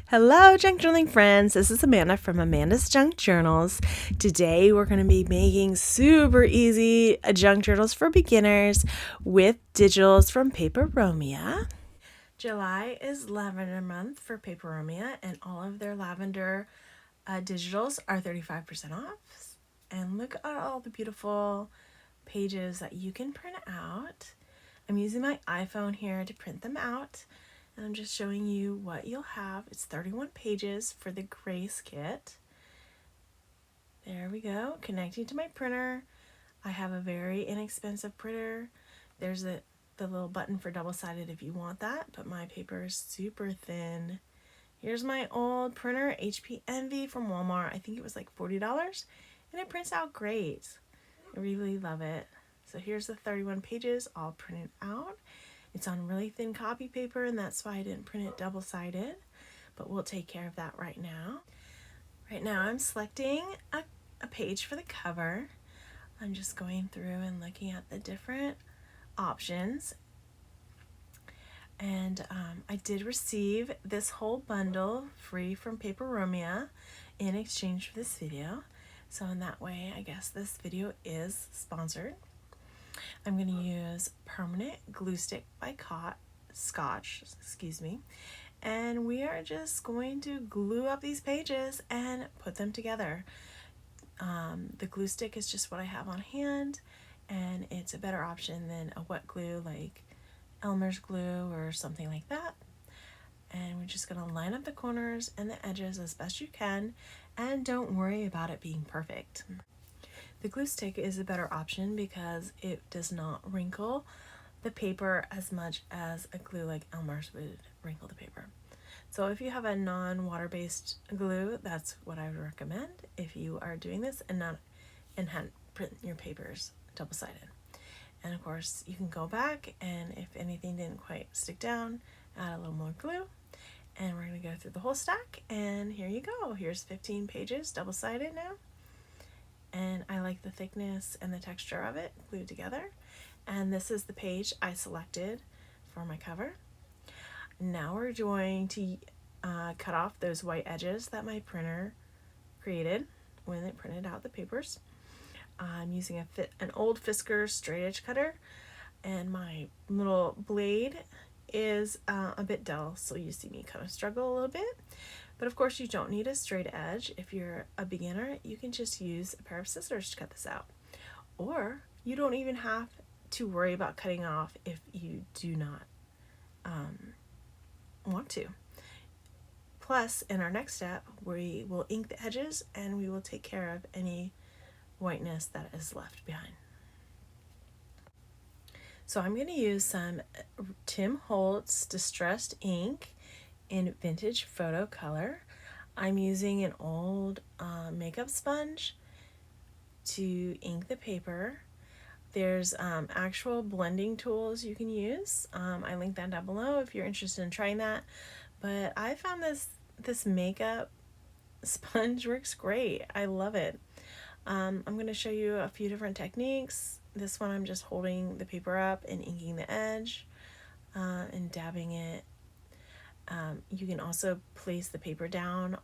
Hello, junk journaling friends. This is Amanda from Amanda's Junk Journals. Today, we're going to be making super easy junk journals for beginners with digitals from Paperomia. July is lavender month for Paperomia, and all of their lavender digitals are 35% off. And look at all the beautiful pages that you can print out. I'm using my iPhone here to print them out. And I'm just showing you what you'll have. It's 31 pages for the Grace kit. There we go, connecting to my printer. I have a very inexpensive printer. There's the little button for double-sided if you want that, but my paper is super thin. Here's my old printer, HP Envy from Walmart. I think it was like $40, and it prints out great. I really love it. So here's the 31 pages all printed out. It's on really thin copy paper, and that's why I didn't print it double-sided, but we'll take care of that right now. Right now I'm selecting a page for the cover. I'm just going through and looking at the different options. And I did receive this whole bundle free from Paperomia in exchange for this video. So in that way, I guess this video is sponsored. I'm going to use permanent glue stick by Scotch, and we are just going to glue up these pages and put them together. The glue stick is just what I have on hand, and it's a better option than a wet glue like Elmer's glue or something like that. And we're just going to line up the corners and the edges as best you can, and don't worry about it being perfect. The glue stick is a better option because it does not wrinkle the paper as much as a glue like Elmer's would wrinkle the paper. So if you have a non-water-based glue, that's what I would recommend if you are doing this and hadn't print your papers double-sided. And of course, you can go back, and if anything didn't quite stick down, add a little more glue. And we're going to go through the whole stack, and here you go. Here's 15 pages double-sided now. And I like the thickness and the texture of it glued together. And this is the page I selected for my cover. Now we're going to cut off those white edges that my printer created when it printed out the papers. I'm using an old Fisker straight edge cutter, and my little blade is a bit dull, so you see me kind of struggle a little bit. But of course, you don't need a straight edge. If you're a beginner, you can just use a pair of scissors to cut this out. Or you don't even have to worry about cutting off if you do not want to. Plus, in our next step, we will ink the edges, and we will take care of any whiteness that is left behind. So I'm going to use some Tim Holtz Distressed ink in Vintage Photo Color. I'm using an old makeup sponge to ink the paper. There's actual blending tools you can use. I link that down below if you're interested in trying that. But I found this makeup sponge works great. I love it. I'm going to show you a few different techniques. This one I'm just holding the paper up and inking the edge and dabbing it. You can also place the paper down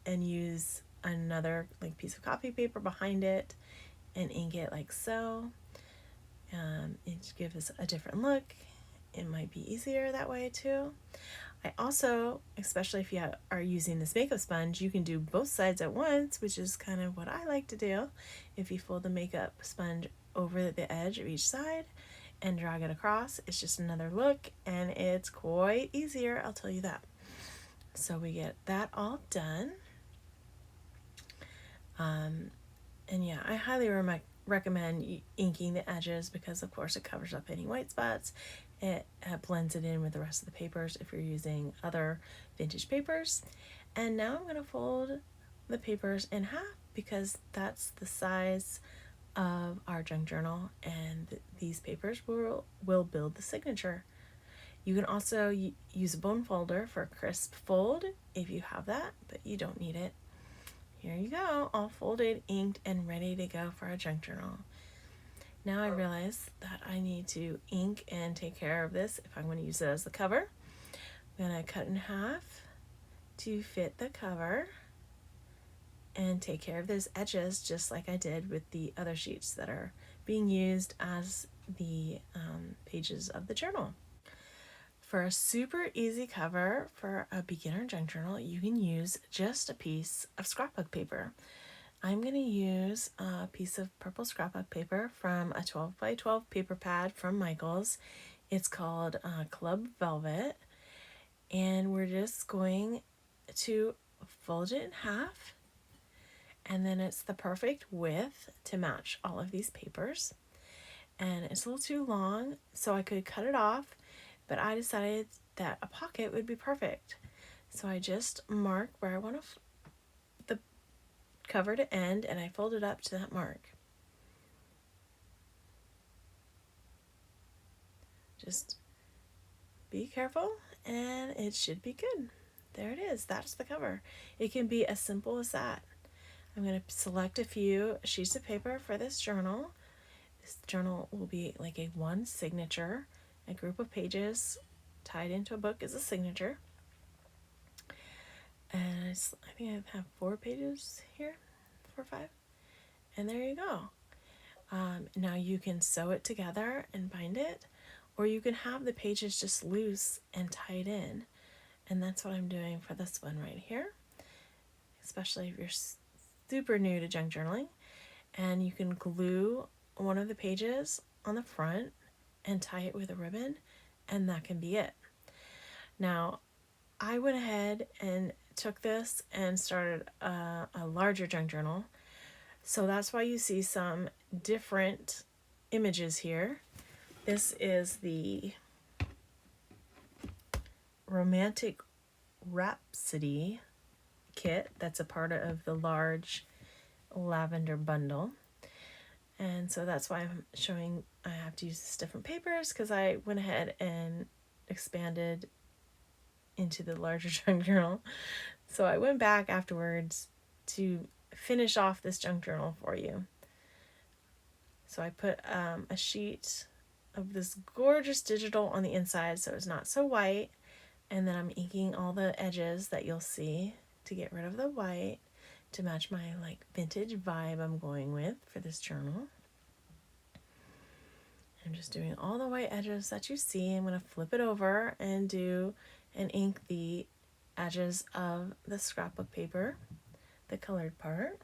and use another piece of copy paper behind it and ink it like so. It gives us a different look. It might be easier that way too. I also, especially if you are using this makeup sponge, you can do both sides at once, which is kind of what I like to do. If you fold the makeup sponge over the edge of each side and drag it across, it's just another look, and it's quite easier, I'll tell you that. So we get that all done. And yeah, I highly recommend inking the edges because of course it covers up any white spots. It blends it in with the rest of the papers if you're using other vintage papers. And now I'm going to fold the papers in half because that's the size of our junk journal, and these papers will build the signature. You can also use a bone folder for a crisp fold if you have that, but you don't need it. Here you go, all folded, inked, and ready to go for our junk journal. Now I realize that I need to ink and take care of this if I'm going to use it as the cover. I'm going to cut in half to fit the cover and take care of those edges just like I did with the other sheets that are being used as the pages of the journal. For a super easy cover for a beginner junk journal, you can use just a piece of scrapbook paper. I'm going to use a piece of purple scrapbook paper from a 12 by 12 paper pad from Michaels. It's called Club Velvet, and we're just going to fold it in half, and then it's the perfect width to match all of these papers. And it's a little too long, so I could cut it off, but I decided that a pocket would be perfect. So I just mark where I want the cover to end, and I fold it up to that mark. Just be careful, and it should be good. There it is. That's the cover. It can be as simple as that. I'm going to select a few sheets of paper for this journal. This journal will be like a one signature. A group of pages tied into a book is a signature. And I think I have 4 pages here, 4 or 5. And there you go. Now you can sew it together and bind it, or you can have the pages just loose and tied in. And that's what I'm doing for this one right here, especially if you're super new to junk journaling. And you can glue one of the pages on the front and tie it with a ribbon, and that can be it. Now, I went ahead and took this and started a larger junk journal. So that's why you see some different images here. This is the Romantic Rhapsody kit that's a part of the large lavender bundle. And so that's why I'm showing I have to use different papers, because I went ahead and expanded into the larger junk journal. So I went back afterwards to finish off this junk journal for you. So I put a sheet of this gorgeous digital on the inside so it's not so white, and then I'm inking all the edges that you'll see to get rid of the white to match my like vintage vibe I'm going with for this journal. I'm just doing all the white edges that you see. I'm going to flip it over and ink the edges of the scrapbook paper, the colored part.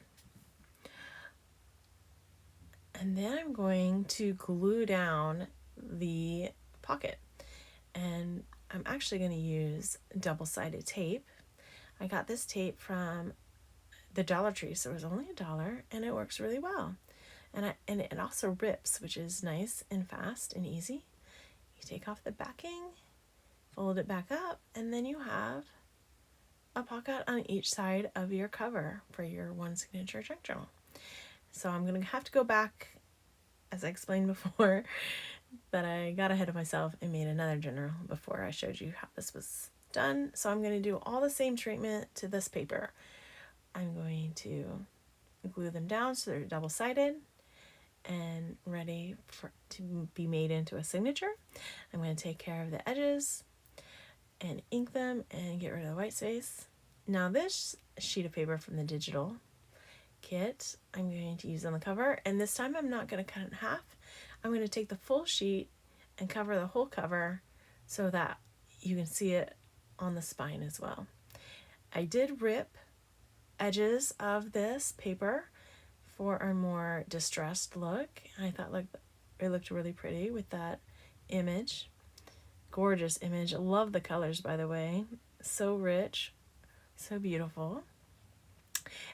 And then I'm going to glue down the pocket. And I'm actually going to use double-sided tape. I got this tape from the Dollar Tree, so it was only $1, and it works really well. And it also rips, which is nice and fast and easy. You take off the backing, fold it back up, and then you have a pocket on each side of your cover for your one signature junk journal. So I'm going to have to go back, as I explained before, that I got ahead of myself and made another journal before I showed you how this was done. So I'm going to do all the same treatment to this paper. I'm going to glue them down so they're double-sided and ready to be made into a signature. I'm going to take care of the edges and ink them and get rid of the white space. Now this sheet of paper from the digital kit I'm going to use on the cover, and this time I'm not going to cut it in half. I'm going to take the full sheet and cover the whole cover so that you can see it on the spine as well. I did rip edges of this paper for a more distressed look. I thought it looked really pretty with that image. Gorgeous image. I love the colors, by the way. So rich, so beautiful.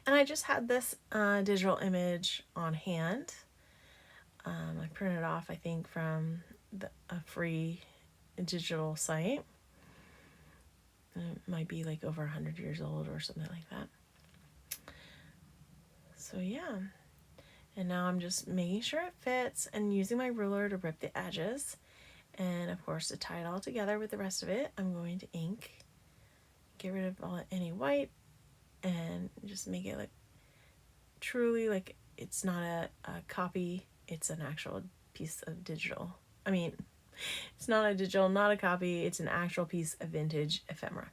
And I just had this digital image on hand. I printed it off, I think, from a free digital site. It might be like over 100 years old or something like that. So yeah, and now I'm just making sure it fits and using my ruler to rip the edges. And of course, to tie it all together with the rest of it, I'm going to ink, get rid of any white, and just make it like truly like it's not a copy, it's an actual piece of digital. I mean, it's not a digital, not a copy, it's an actual piece of vintage ephemera.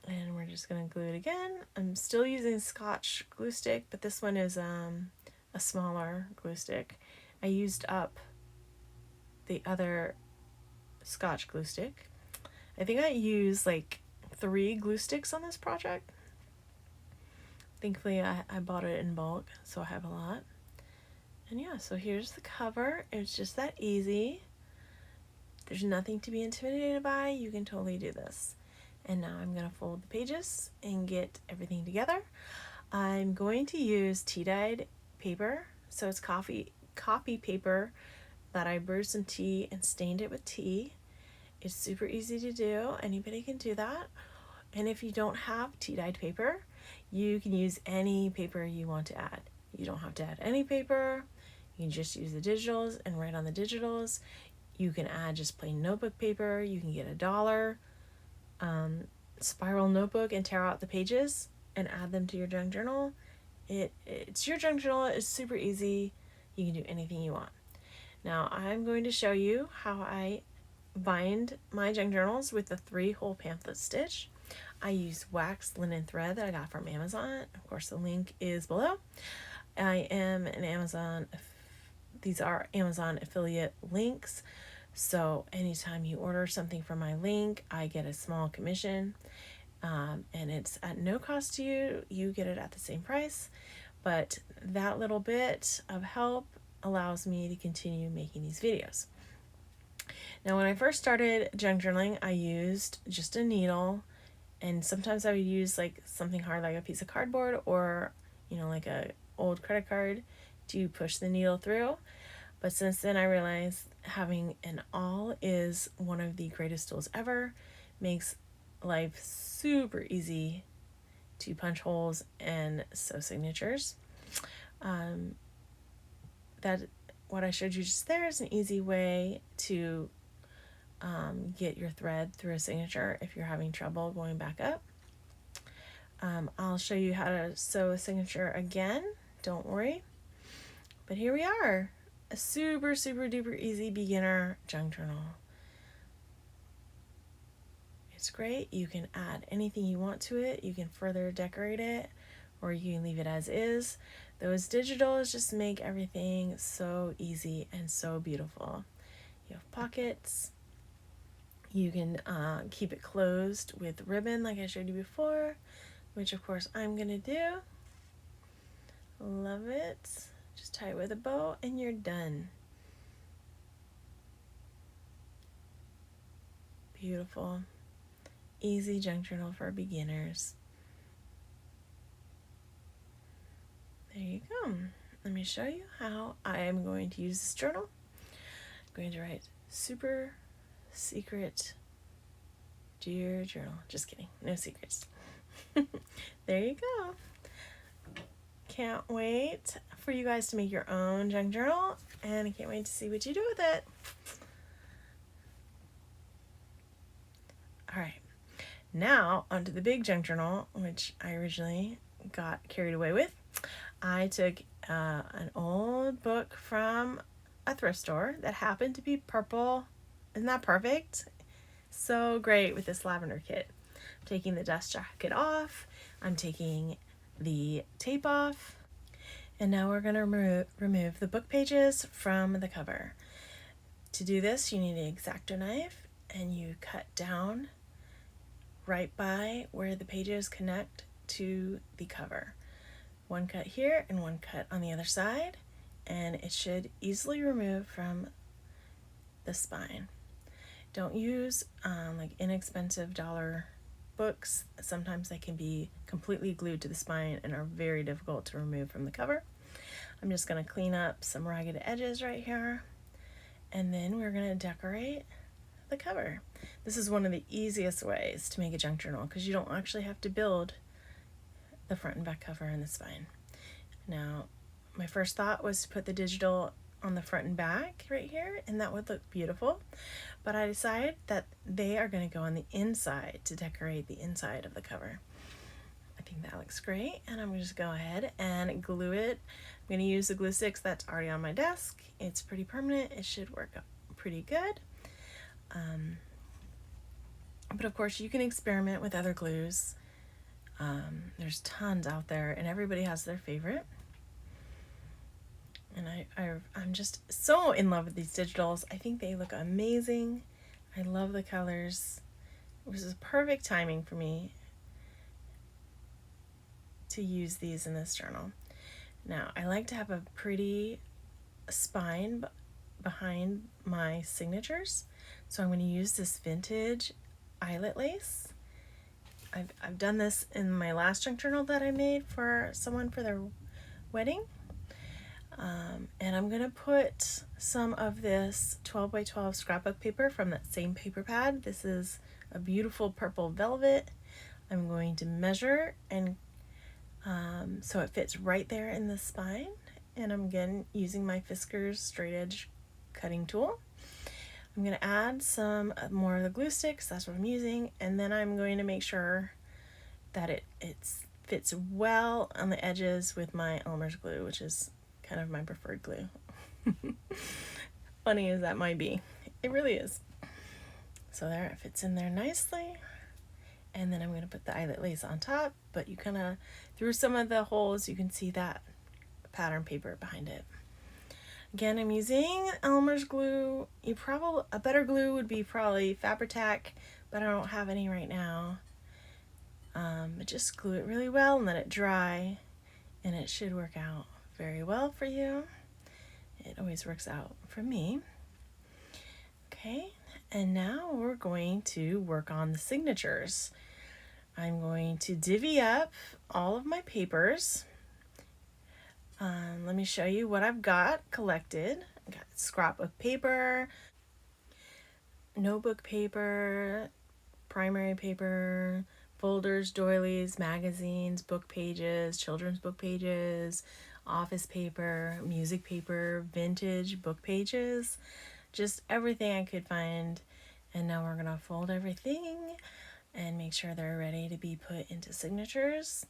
And just going to glue it again. I'm still using Scotch glue stick, but this one is a smaller glue stick. I used up the other Scotch glue stick. I think I used like 3 glue sticks on this project. Thankfully, I bought it in bulk, so I have a lot. And yeah, so here's the cover. It's just that easy. There's nothing to be intimidated by. You can totally do this. And now I'm going to fold the pages and get everything together. I'm going to use tea-dyed paper. So it's copy paper that I brewed some tea and stained it with tea. It's super easy to do. Anybody can do that. And if you don't have tea-dyed paper, you can use any paper you want to add. You don't have to add any paper. You can just use the digitals and write on the digitals. You can add just plain notebook paper. You can get $1 spiral notebook and tear out the pages and add them to your junk journal. It's your junk journal. It's super easy. You can do anything you want. Now I'm going to show you how I bind my junk journals with the 3-hole pamphlet stitch. I use waxed linen thread that I got from Amazon. Of course, the link is below. I am an Amazon. These are Amazon affiliate links. So anytime you order something from my link, I get a small commission. And it's at no cost to you. You get it at the same price. But that little bit of help allows me to continue making these videos. Now, when I first started junk journaling, I used just a needle. And sometimes I would use like something hard like a piece of cardboard or, like a old credit card to push the needle through. But since then I realized having an awl is one of the greatest tools ever. Makes life super easy to punch holes and sew signatures. That what I showed you just there is an easy way to get your thread through a signature if you're having trouble going back up. I'll show you how to sew a signature again, don't worry. But here we are, a super duper easy beginner junk journal. It's great. You can add anything you want to it. You can further decorate it, or you can leave it as is. Those digitals just make everything so easy and so beautiful. You have pockets. You can keep it closed with ribbon like I showed you before, which of course I'm gonna do. Love it. Just tie it with a bow and you're done. Beautiful. Easy junk journal for beginners. There you go. Let me show you how I am going to use this journal. I'm going to write super secret dear journal. Just kidding. No secrets. There you go. Can't wait for you guys to make your own junk journal, and I can't wait to see what you do with it. All right. Now, onto the big junk journal, which I originally got carried away with. I took an old book from a thrift store that happened to be purple. Isn't that perfect? So great with this lavender kit. I'm taking the dust jacket off. I'm taking the tape off. And now we're going to remove the book pages from the cover. To do this, you need an X-Acto knife, and you cut down right by where the pages connect to the cover. One cut here and one cut on the other side, and it should easily remove from the spine. Don't use like inexpensive dollar books. Sometimes they can be completely glued to the spine and are very difficult to remove from the cover. I'm just going to clean up some ragged edges right here, and then we're going to decorate the cover. This is one of the easiest ways to make a junk journal because you don't actually have to build the front and back cover and the spine. Now, my first thought was to put the digital on the front and back right here, and that would look beautiful, but I decided that they are going to go on the inside to decorate the inside of the cover. I think that looks great, and I'm just going to go ahead and glue it. I'm going to use the glue sticks that's already on my desk. It's pretty permanent. It should work out pretty good. But of course you can experiment with other glues. There's tons out there, and everybody has their favorite. And I'm just so in love with these digitals. I think they look amazing. I love the colors. It was perfect timing for me to use these in this journal. Now, I like to have a pretty spine behind my signatures. So I'm going to use this vintage eyelet lace. I've done this in my last junk journal that I made for someone for their wedding. And I'm going to put some of this 12 by 12 scrapbook paper from that same paper pad. This is a beautiful purple velvet. I'm going to measure and so it fits right there in the spine. And I'm again using my Fiskars straight edge cutting tool. I'm going to add some more of the glue sticks. That's what I'm using. And then I'm going to make sure that it fits well on the edges with my Elmer's glue, which is kind of my preferred glue. Funny as that might be, it really is. So there, it fits in there nicely. And then I'm going to put the eyelet lace on top, but you kind of, through some of the holes, you can see that pattern paper behind it. Again, I'm using Elmer's glue. A better glue would be probably Fabri-Tac, but I don't have any right now. But just glue it really well and let it dry, and it should work out very well for you. It always works out for me. Okay, and now we're going to work on the signatures. I'm going to divvy up all of my papers. Let me show you what I've got collected. I got scrapbook paper, notebook paper, primary paper, folders, doilies, magazines, book pages, children's book pages, office paper, music paper, vintage book pages, just everything I could find. And now we're gonna fold everything and make sure they're ready to be put into signatures.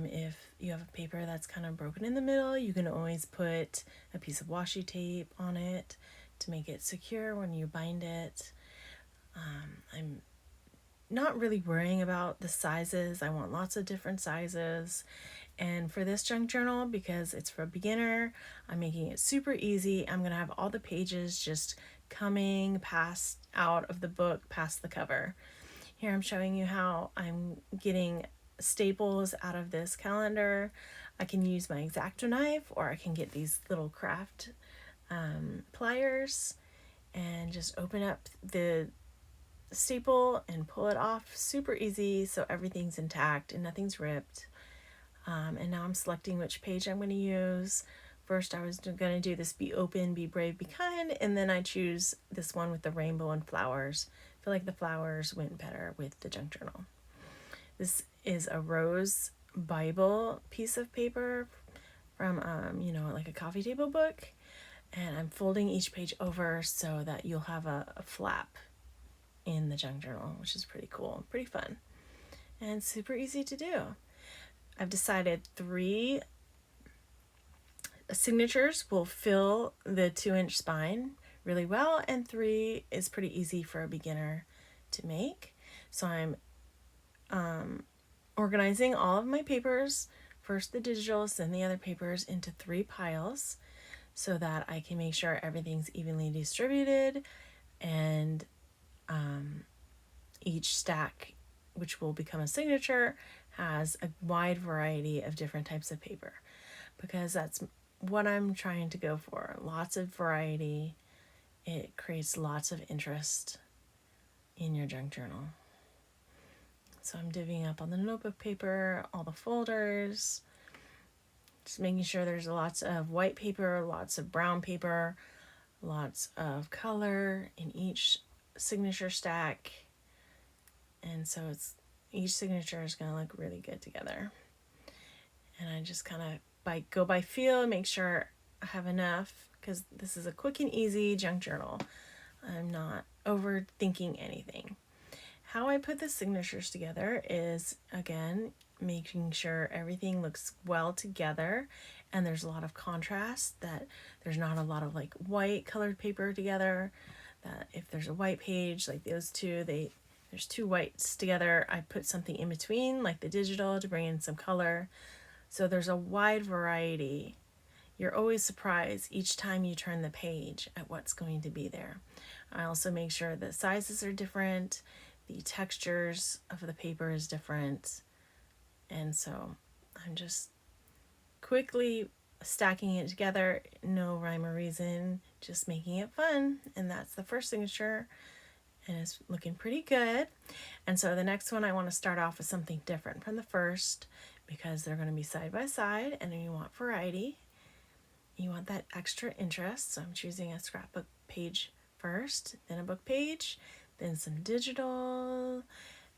If you have a paper that's kind of broken in the middle, you can always put a piece of washi tape on it to make it secure when you bind it. I'm not really worrying about the sizes. I want lots of different sizes. And for this junk journal, because it's for a beginner, I'm making it super easy. I'm gonna have all the pages just coming past out of the book past the cover. Here I'm showing you how I'm getting staples out of this calendar. I can use my X-Acto knife, or I can get these little craft pliers and just open up the staple and pull it off. Super easy, so everything's intact and nothing's ripped. And now I'm selecting which page I'm going to use. First I was going to do this Be Open, Be Brave, Be Kind, and then I choose this one with the rainbow and flowers. I feel like the flowers went better with the junk journal. This is a rose Bible piece of paper from, like a coffee table book. And I'm folding each page over so that you'll have a flap in the junk journal, which is pretty cool, pretty fun, and super easy to do. I've decided 3 signatures will fill the 2-inch spine really well, and 3 is pretty easy for a beginner to make. So I'm organizing all of my papers, first the digitals, then the other papers, into 3 piles so that I can make sure everything's evenly distributed, and each stack, which will become a signature, has a wide variety of different types of paper, because that's what I'm trying to go for. Lots of variety. It creates lots of interest in your junk journal. So I'm divvying up on the notebook paper, all the folders, just making sure there's lots of white paper, lots of brown paper, lots of color in each signature stack. And so each signature is going to look really good together. And I just kind of go by feel, make sure I have enough, because this is a quick and easy junk journal. I'm not overthinking anything. How I put the signatures together is, again, making sure everything looks well together and there's a lot of contrast, that there's not a lot of white colored paper together, that if there's a white page like those two, they there's two whites together, I put something in between, like the digital, to bring in some color. So there's a wide variety. You're always surprised each time you turn the page at what's going to be there. I also make sure the sizes are different, the textures of the paper is different, and so I'm just quickly stacking it together, no rhyme or reason, just making it fun. And that's the first signature, and it's looking pretty good. And so the next one, I want to start off with something different from the first, because they're going to be side by side, and you want variety. You want that extra interest. So I'm choosing a scrapbook page first, then a book page, then some digital,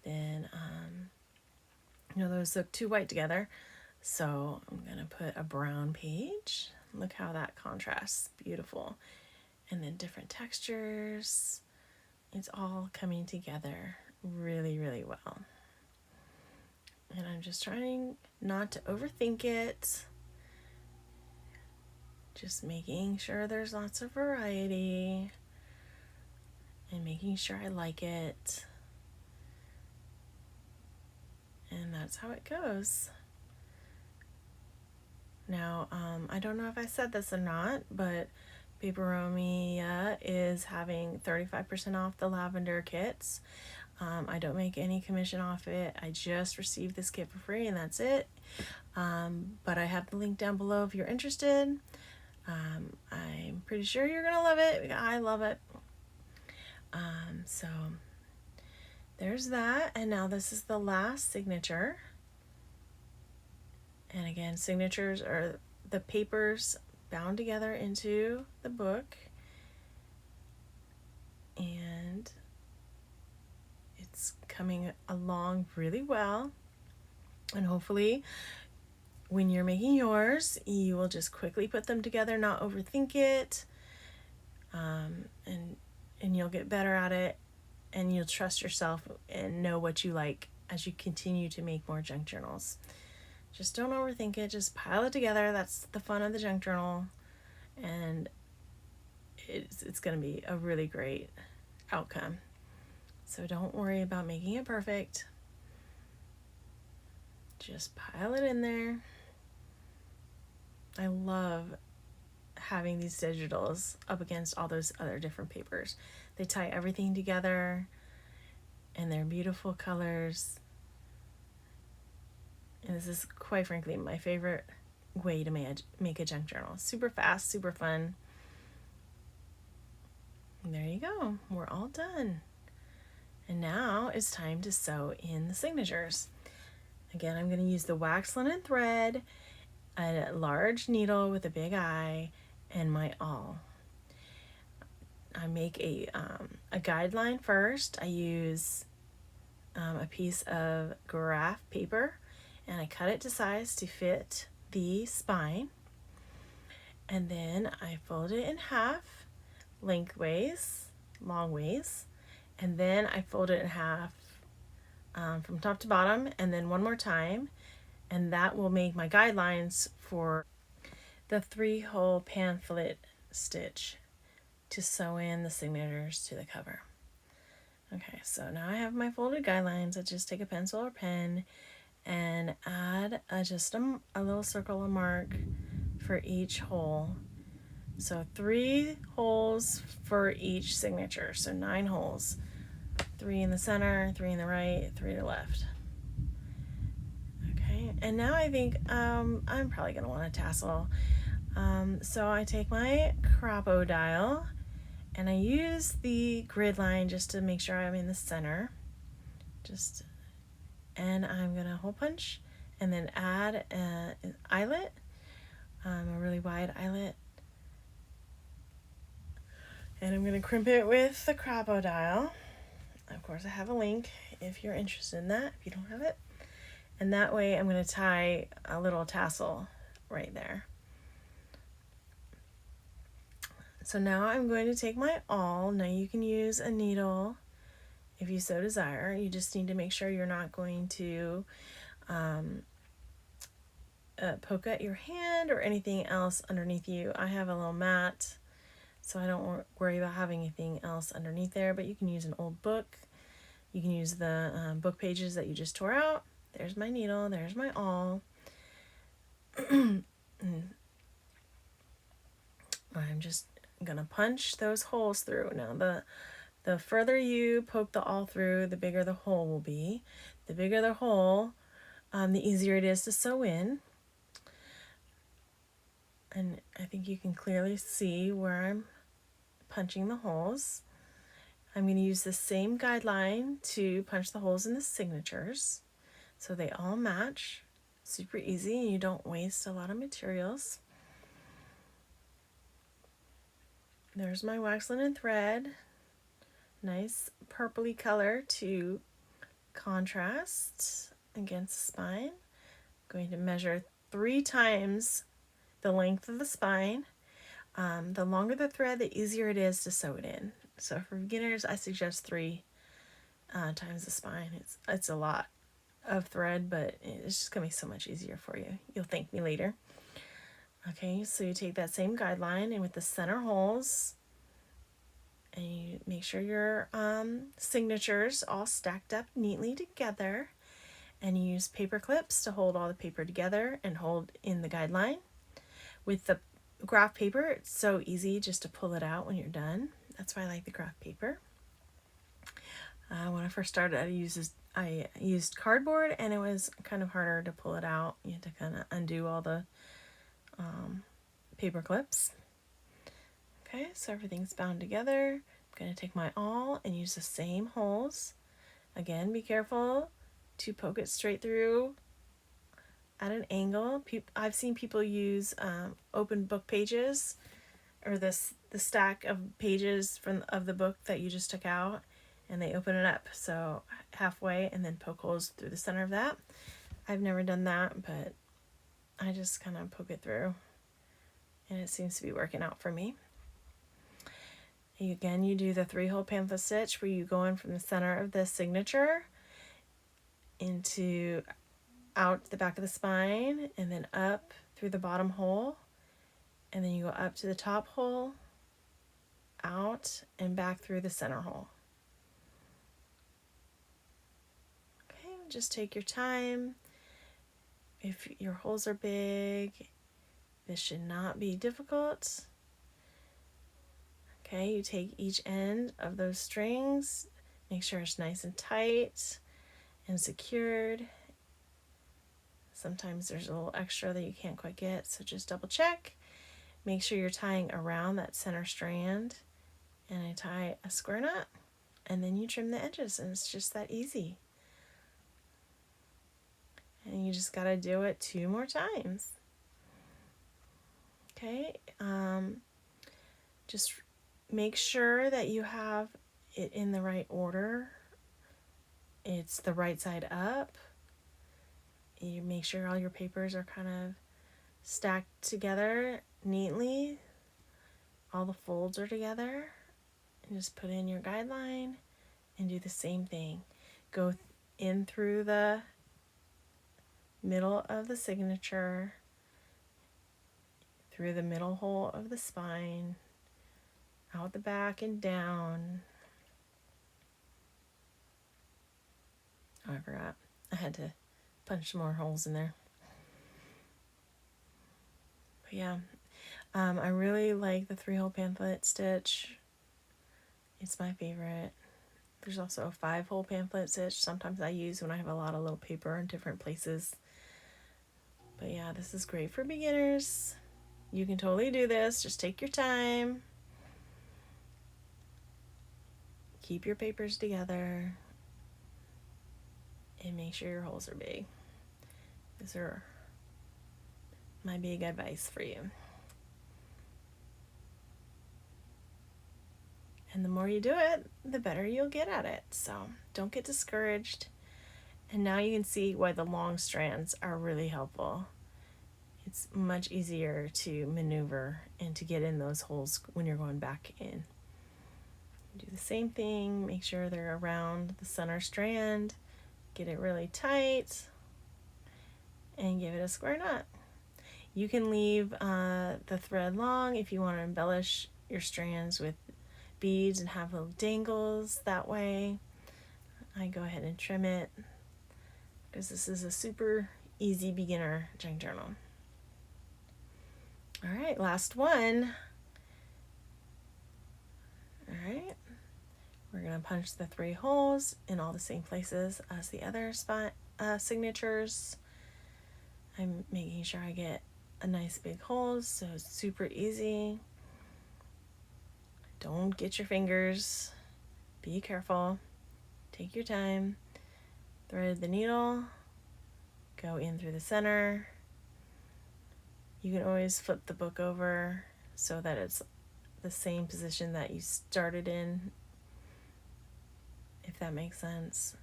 then those look too white together, so I'm gonna put a brown page. Look how that contrasts, beautiful. And then different textures. It's all coming together really, really well. And I'm just trying not to overthink it. Just making sure there's lots of variety and making sure I like it. And that's how it goes. Now, I don't know if I said this or not, but Paperomia is having 35% off the lavender kits. I don't make any commission off it. I just received this kit for free, and that's it. But I have the link down below if you're interested. I'm pretty sure you're gonna love it. I love it. So there's that. And now this is the last signature. And again, signatures are the papers bound together into the book. And it's coming along really well. And hopefully, when you're making yours, you will just quickly put them together, not overthink it. And you'll get better at it, and you'll trust yourself and know what you like as you continue to make more junk journals. Just don't overthink it. Just pile it together. That's the fun of the junk journal. And it's going to be a really great outcome. So don't worry about making it perfect. Just pile it in there. I love having these digitals up against all those other different papers. They tie everything together, and they're beautiful colors. And this is, quite frankly, my favorite way to make a junk journal. Super fast, super fun. And there you go. We're all done. And now it's time to sew in the signatures. Again, I'm going to use the wax linen thread, a large needle with a big eye, and my awl. I make a guideline first. I use a piece of graph paper, and I cut it to size to fit the spine. And then I fold it in half, lengthways, long ways, and then I fold it in half from top to bottom, and then one more time, and that will make my guidelines for the 3-hole pamphlet stitch to sew in the signatures to the cover. Okay, so now I have my folded guidelines. I just take a pencil or pen and add just a little circle, a mark for each hole. So 3 holes for each signature, so 9 holes. 3 in the center, 3 in the right, 3 to the left. Okay, and now I think I'm probably going to want a tassel. So I take my crop-o-dial and I use the grid line just to make sure I'm in the center. And I'm going to hole punch and then add an eyelet, a really wide eyelet. And I'm going to crimp it with the crop-o-dial. Of course, I have a link if you're interested in that, if you don't have it. And that way I'm going to tie a little tassel right there. So now I'm going to take my awl. Now you can use a needle if you so desire. You just need to make sure you're not going to poke at your hand or anything else underneath you. I have a little mat, so I don't worry about having anything else underneath there, but you can use an old book. You can use the book pages that you just tore out. There's my needle, there's my awl. I'm just gonna punch those holes through. Now the further you poke the awl through, the bigger the hole will be. The bigger the hole, the easier it is to sew in. And I think you can clearly see where I'm punching the holes. I'm going to use the same guideline to punch the holes in the signatures so they all match. Super easy and you don't waste a lot of materials. There's my wax linen thread. Nice purpley color to contrast against the spine. I'm going to measure 3 times the length of the spine. The longer the thread, the easier it is to sew it in. So for beginners, I suggest 3 times the spine. It's a lot of thread, but it's just gonna be so much easier for you. You'll thank me later. Okay, so you take that same guideline and with the center holes, and you make sure your signatures all stacked up neatly together, and you use paper clips to hold all the paper together and hold in the guideline. With the graph paper, it's so easy just to pull it out when you're done. That's why I like the graph paper. When I first started, I used cardboard, and it was kind of harder to pull it out. You had to kind of undo all the paper clips. Okay, so everything's bound together. I'm going to take my awl and use the same holes. Again, be careful to poke it straight through at an angle. I've seen people use open book pages, or the stack of pages of the book that you just took out, and they open it up so halfway and then poke holes through the center of that. I've never done that, but I just kind of poke it through, and it seems to be working out for me. Again, you do the 3-hole pamphlet stitch where you go in from the center of the signature into out the back of the spine, and then up through the bottom hole, and then you go up to the top hole, out, and back through the center hole. Okay, just take your time. If your holes are big, this should not be difficult. Okay, you take each end of those strings, make sure it's nice and tight and secured. Sometimes there's a little extra that you can't quite get, so just double check. Make sure you're tying around that center strand, and I tie a square knot, and then you trim the edges, and it's just that easy. And you just gotta do it 2 more times. Okay, just make sure that you have it in the right order. It's the right side up. You make sure all your papers are kind of stacked together neatly. All the folds are together. And just put in your guideline and do the same thing. Go in through the middle of the signature, through the middle hole of the spine, out the back and down. Oh, I forgot. I had to punch some more holes in there. But yeah, I really like the 3-hole pamphlet stitch. It's my favorite. There's also a 5-hole pamphlet stitch sometimes I use when I have a lot of little paper in different places. But yeah, this is great for beginners. You can totally do this. Just take your time. Keep your papers together. And make sure your holes are big. These are my big advice for you. And the more you do it, the better you'll get at it. So don't get discouraged. And now you can see why the long strands are really helpful. It's much easier to maneuver and to get in those holes when you're going back in. Do the same thing, make sure they're around the center strand, get it really tight, and give it a square knot. You can leave the thread long if you want to embellish your strands with beads and have little dangles that way. I go ahead and trim it because this is a super easy beginner junk journal. All right, last one. All right, we're gonna punch the 3 holes in all the same places as the other signatures. I'm making sure I get a nice big holes, so it's super easy. Don't get your fingers. Be careful. Take your time. Thread the needle. Go in through the center. You can always flip the book over so that it's the same position that you started in, if that makes sense.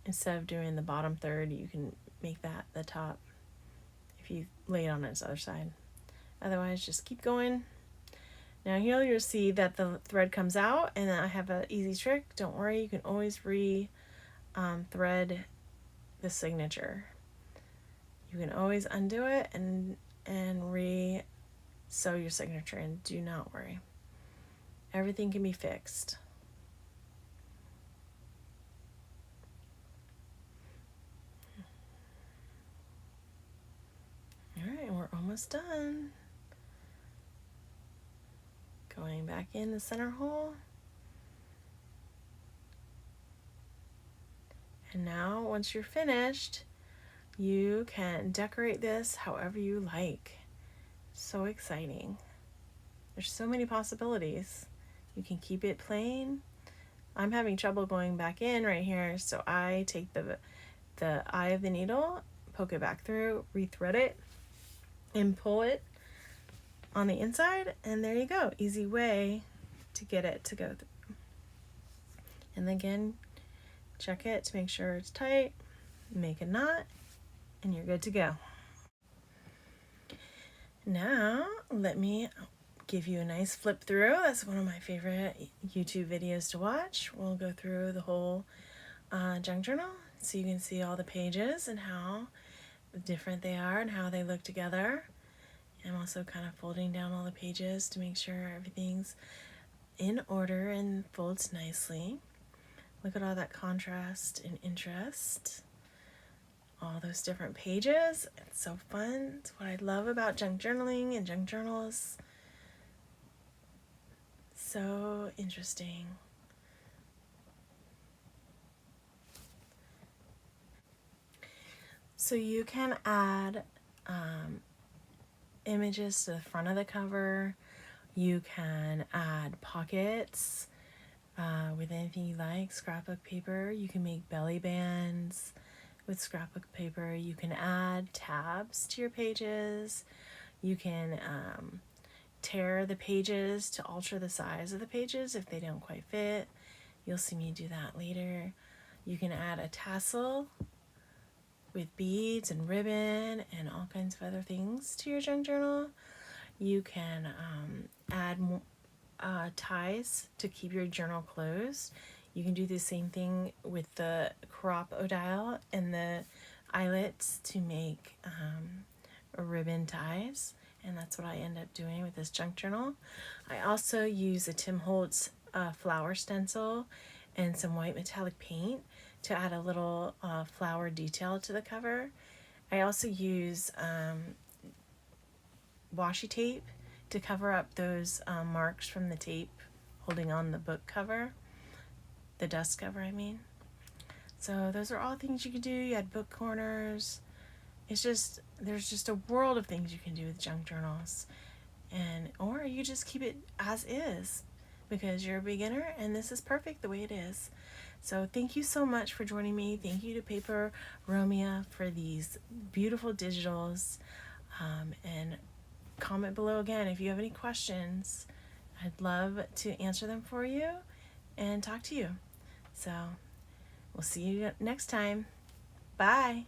Instead of doing the bottom third, you can make that the top if you lay it on its other side. Otherwise, just keep going. Now here you'll see that the thread comes out, and then I have an easy trick. Don't worry, you can always thread the signature. You can always undo it and sew your signature in. Do not worry. Everything can be fixed. All right, we're almost done. Going back in the center hole. And now, once you're finished, you can decorate this however you like. So exciting. There's so many possibilities. You can keep it plain. I'm having trouble going back in right here, so I take the eye of the needle, poke it back through, rethread it, and pull it on the inside, and there you go. Easy way to get it to go through. And again, check it to make sure it's tight, make a knot, and you're good to go. Now, let me give you a nice flip through. That's one of my favorite YouTube videos to watch. We'll go through the whole junk journal so you can see all the pages and how different they are and how they look together. I'm also kind of folding down all the pages to make sure everything's in order and folds nicely. Look at all that contrast and interest. All those different pages. It's so fun. It's what I love about junk journaling and junk journals. So interesting. So you can add images to the front of the cover. You can add pockets with anything you like. Scrapbook paper. You can make belly bands with scrapbook paper. You can add tabs to your pages. You can tear the pages to alter the size of the pages if they don't quite fit. You'll see me do that later. You can add a tassel with beads and ribbon and all kinds of other things to your junk journal. You can add ties to keep your journal closed. You can do the same thing with the crop-o-dile and the eyelets to make ribbon ties, and that's what I end up doing with this junk journal. I also use a Tim Holtz flower stencil and some white metallic paint to add a little flower detail to the cover. I also use washi tape to cover up those marks from the tape holding on the book cover, the dust cover I mean. So those are all things you can do. You add book corners. It's just, there's just a world of things you can do with junk journals. Or you just keep it as is because you're a beginner and this is perfect the way it is. So thank you so much for joining me. Thank you to Paperomia for these beautiful digitals. And comment below again if you have any questions. I'd love to answer them for you and talk to you. So we'll see you next time. Bye.